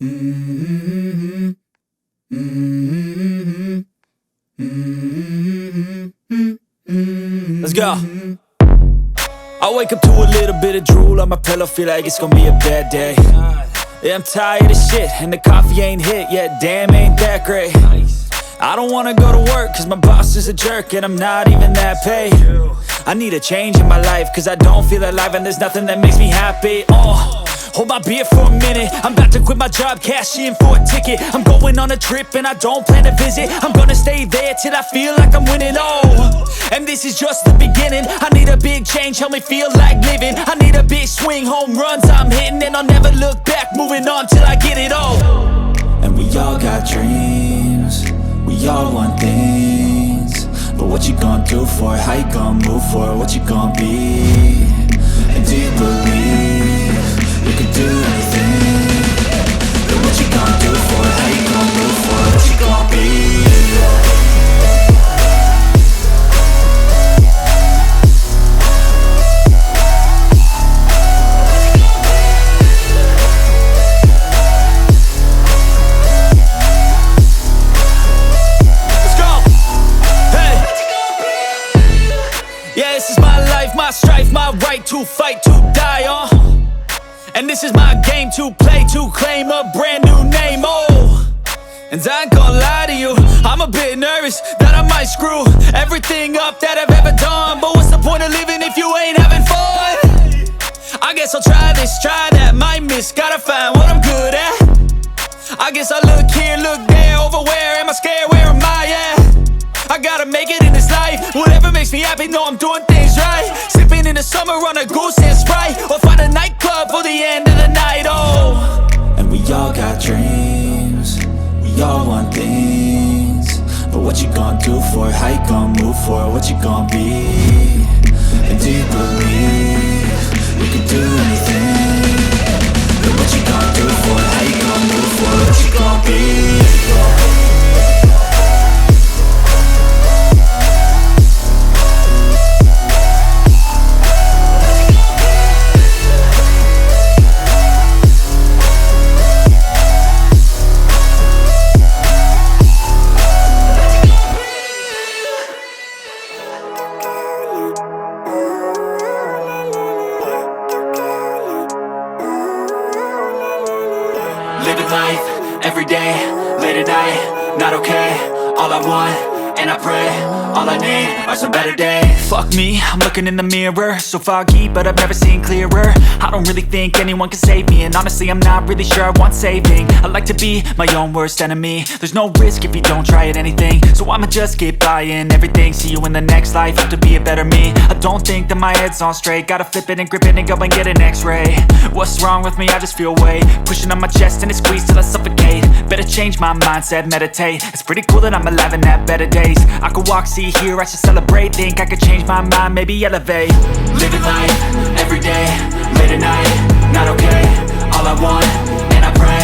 Let's go. I wake up to a little bit of drool on my pillow, feel like it's gonna be a bad day. Yeah, I'm tired of shit, and the coffee ain't hit yet, damn, ain't that great. I don't wanna go to work, cause my boss is a jerk, and I'm not even that paid. I need a change in my life, cause I don't feel alive, and there's nothing that makes me happy. Hold my beer for a minute, I'm about to quit my job, cash in for a ticket. I'm going on a trip and I don't plan to visit. I'm gonna stay there till I feel like I'm winning, and this is just the beginning. I need a big change, help me feel like living. I need a big swing, home runs I'm hitting, and I'll never look back, moving on till I get it all. And we all got dreams, we all want things, but what you gonna do for it? How you gonna move for it? What you gonna be? And do you believe you can do anything? But what you gonna do for it? How you gonna move for it? What you gonna be? Let's go! Hey! Yeah, this is my life, my strife, my right to fight, to die on. And this is my game to play, to claim a brand new name, And I ain't gonna lie to you, I'm a bit nervous that I might screw everything up that I've ever done. But what's the point of living if you ain't having fun? I guess I'll try this, try that, might miss, gotta find what I'm good at. I guess I look here, look there, over where am I scared, where am I at? I gotta make it in this life, whatever makes me happy, know I'm doing things right. Sipping in the summer on a goose and Sprite, or find a nightclub for the end of the night, And we all got dreams, we all want things, but what you gonna do for it? How you gonna move for it? What you gonna be? And do you believe you can do anything? But what you gonna do for it? How you gonna move for it? What you gonna be? Living life, every day, late at night, not okay. All I want, and I pray, all I need are some better days. Fuck me, I'm looking in the mirror, so foggy, but I've never seen clearer. I don't really think anyone can save me, and honestly I'm not really sure I want saving. I like to be my own worst enemy. There's no risk if you don't try at anything, so I'ma just keep buying everything. See you in the next life, hope to be a better me. I don't think that my head's on straight, gotta flip it and grip it and go and get an x-ray. What's wrong with me? I just feel weight pushing on my chest and it squeezes till I suffocate. Better change my mindset, meditate. It's pretty cool that I'm alive and have better days. I could walk, see, hear, I should celebrate. Think I could change my mind, maybe elevate. Living life, every day, late at night, not okay. All I want, and I pray,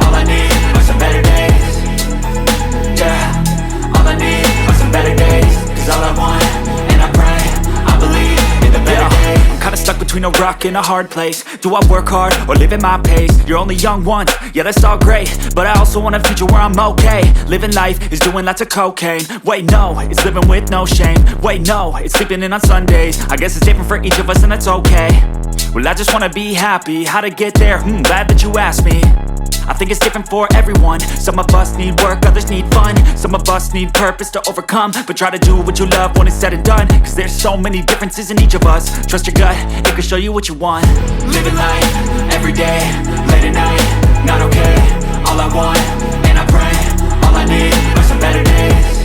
all I need are some better days. Yeah, all I need are some better days. Cause all I want, and I pray, I believe in the better days. I'm kinda stuck between a rock and a hard place. Do I work hard or live at my pace? You're only young once, yeah that's all great, but I also want a future where I'm okay. Living life is doing lots of cocaine. Wait no, it's living with no shame. Wait no, it's sleeping in on Sundays. I guess it's different for each of us and that's okay. Well I just wanna be happy, how to get there? Glad that you asked me. I think it's different for everyone. Some of us need work, others need fun. Some of us need purpose to overcome. But try to do what you love when it's said and done. Cause there's so many differences in each of us. Trust your gut, it can show you what you want. Living life, every day, late at night, not okay. All I want, and I pray, all I need are some better days.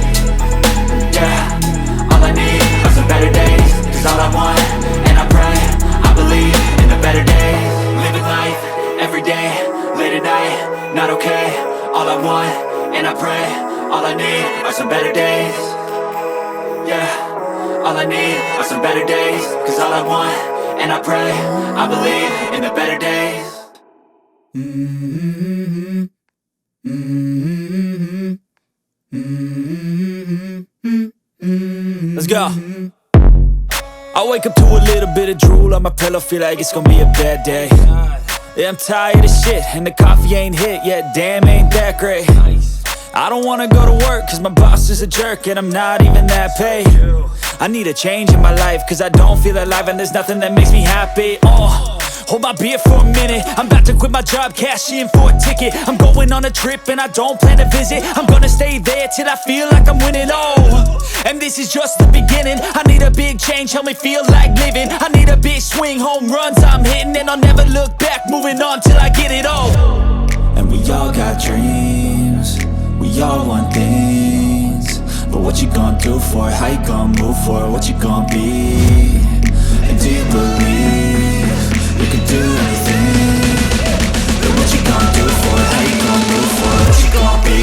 Yeah, all I need are some better days. Cause all I want, and I pray, I believe in the better days. Living life, every day, late at night, not okay. All I want, and I pray, all I need are some better days. Yeah, all I need are some better days. Cause all I want, and I pray, I believe in the better days. Let's go. I wake up to a little bit of drool on my pillow, feel like it's gonna be a bad day. Yeah, I'm tired of shit, and the coffee ain't hit yet. Damn, ain't that great. I don't wanna go to work, cause my boss is a jerk, and I'm not even that paid. I need a change in my life, cause I don't feel alive, and there's nothing that makes me happy. Hold my beer for a minute. I'm about to quit my job, cash in for a ticket. I'm going on a trip and I don't plan to visit. I'm gonna stay there till I feel like I'm winning. And this is just the beginning. I need a big change, help me feel like living. I need a big swing, home runs I'm hitting, and I'll never look back, moving on till I get it all. And we all got dreams, we all want things, but what you gonna do for it? How you gonna move for it? What you gonna be? And do you believe you can do anything? But what you gonna do for it? How you gonna move for it? What you gonna be?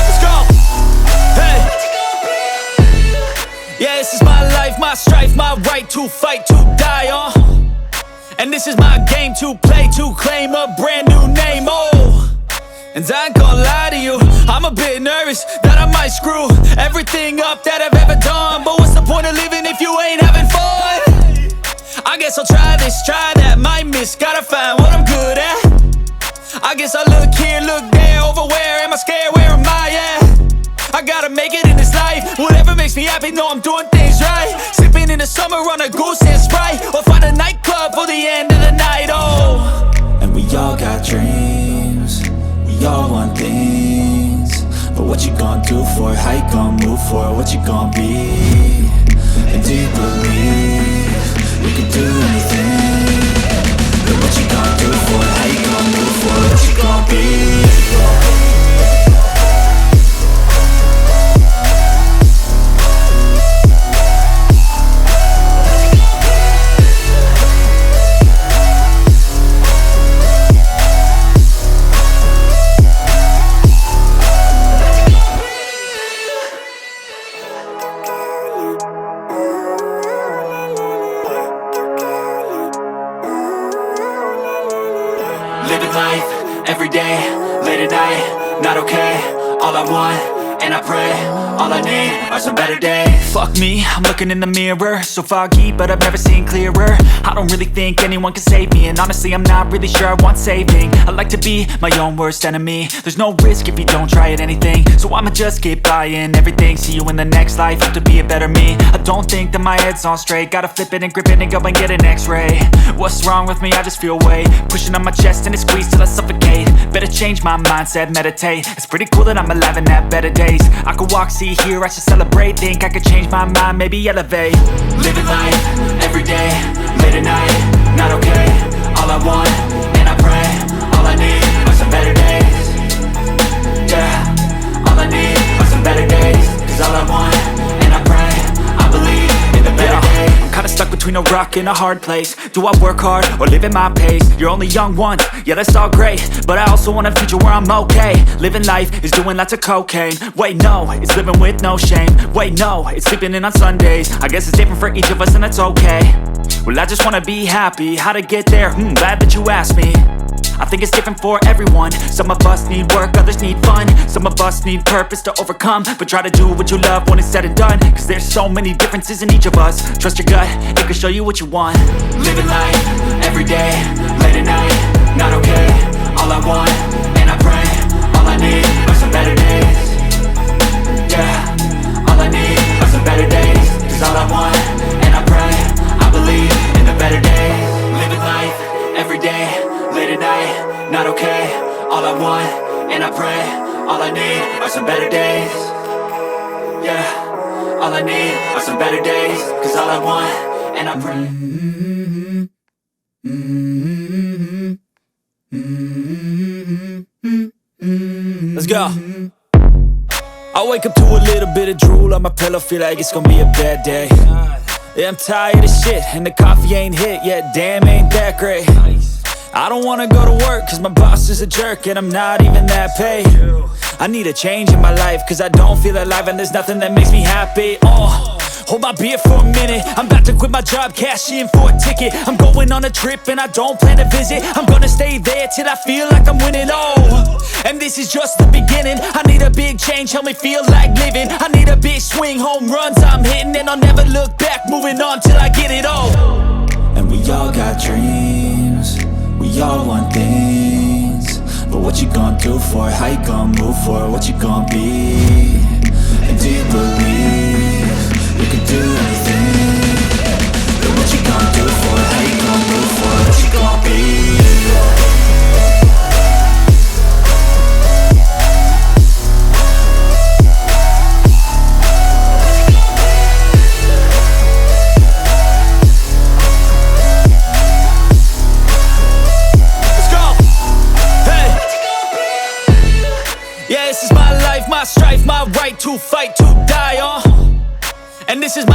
Let's go! Hey! Yeah, this is my life, my strife, my right to fight, to die on. And this is my game to play, to claim a brand new name, And I ain't gonna lie to you, I'm a bit nervous that I might screw everything up that I've ever done. But what's the point of living if you ain't having fun? I guess I'll try this, try that, might miss, gotta find what I'm good at. I guess I'll look here, look there, over where am I scared, where am I at? I gotta make it in this life, whatever makes me happy, know I'm doing things right. Sipping in the summer on a goose and Sprite, or find a nightclub for the end of the night, And we all got dreams, we all want things, but what you gonna do for it? How you gonna move for it? What you gonna be? And do you believe you can do anything? But what you gonna do for it? How you gonna move for it? What you gonna be? Living life, every day, late at night, not okay. All I want, and I pray, all I need are some better days. Fuck me, I'm looking in the mirror, so foggy, but I've never seen clearer. I don't really think anyone can save me, and honestly I'm not really sure I want saving. I like to be my own worst enemy. There's no risk if you don't try at anything, so I'ma just keep buying everything. See you in the next life, have to be a better me. I don't think that my head's on straight, gotta flip it and grip it and go and get an x-ray. What's wrong with me? I just feel weight pushing on my chest and it squeezes till I suffocate. Better change my mindset, meditate. It's pretty cool that I'm alive and have better days. I could walk, see, hear, I should celebrate. Think I could change my mind, maybe elevate. Living life, every day, late at night, not okay. All I want, and I pray, all I need are some better days. Yeah, all I need are some better days. Cause all I want, and I pray, I believe in the better days. I'm kinda stuck between a rock and a hard place. Do I work hard or live at my pace? You're only young once, yeah that's all great, but I also want a future where I'm okay. Living life is doing lots of cocaine. Wait no, it's living with no shame. Wait no, it's sleeping in on Sundays. I guess it's different for each of us and that's okay. Well I just wanna be happy, how to get there? Glad that you asked me. I think it's different for everyone. Some of us need work, others need fun. Some of us need purpose to overcome. But try to do what you love when it's said and done, cause there's so many differences in each of us. Trust your gut, it can show you what you want. Living life, every day, late at night, not okay. All I want, and I pray, all I need are some better days. Yeah, all I need are some better days. Cause all I want, and I pray, I believe in the better days. Living life, every day, late at night, not okay. All I want, and I pray, all I need are some better days. Yeah, all I need are some better days. Cause all I want, and I pray. Let's go. I wake up to a little bit of drool on my pillow, feel like it's gonna be a bad day. Yeah, I'm tired of shit, and the coffee ain't hit yet. Damn, ain't that great. I don't wanna go to work, cause my boss is a jerk, and I'm not even that paid. I need a change in my life, cause I don't feel alive, and there's nothing that makes me happy. hold my beer for a minute. I'm about to quit my job, cash in for a ticket. I'm going on a trip and I don't plan to visit. I'm gonna stay there till I feel like I'm winning. Oh, and this is just the beginning. I need a big change, help me feel like living. I need a big swing, home runs I'm hitting, and I'll never look back, moving on till I get it all. And we all got dreams, we all want things, but what you gonna do for it? How you gonna move for it? What you gonna be? And do you believe you can do anything? But what you gonna do for it? How you gonna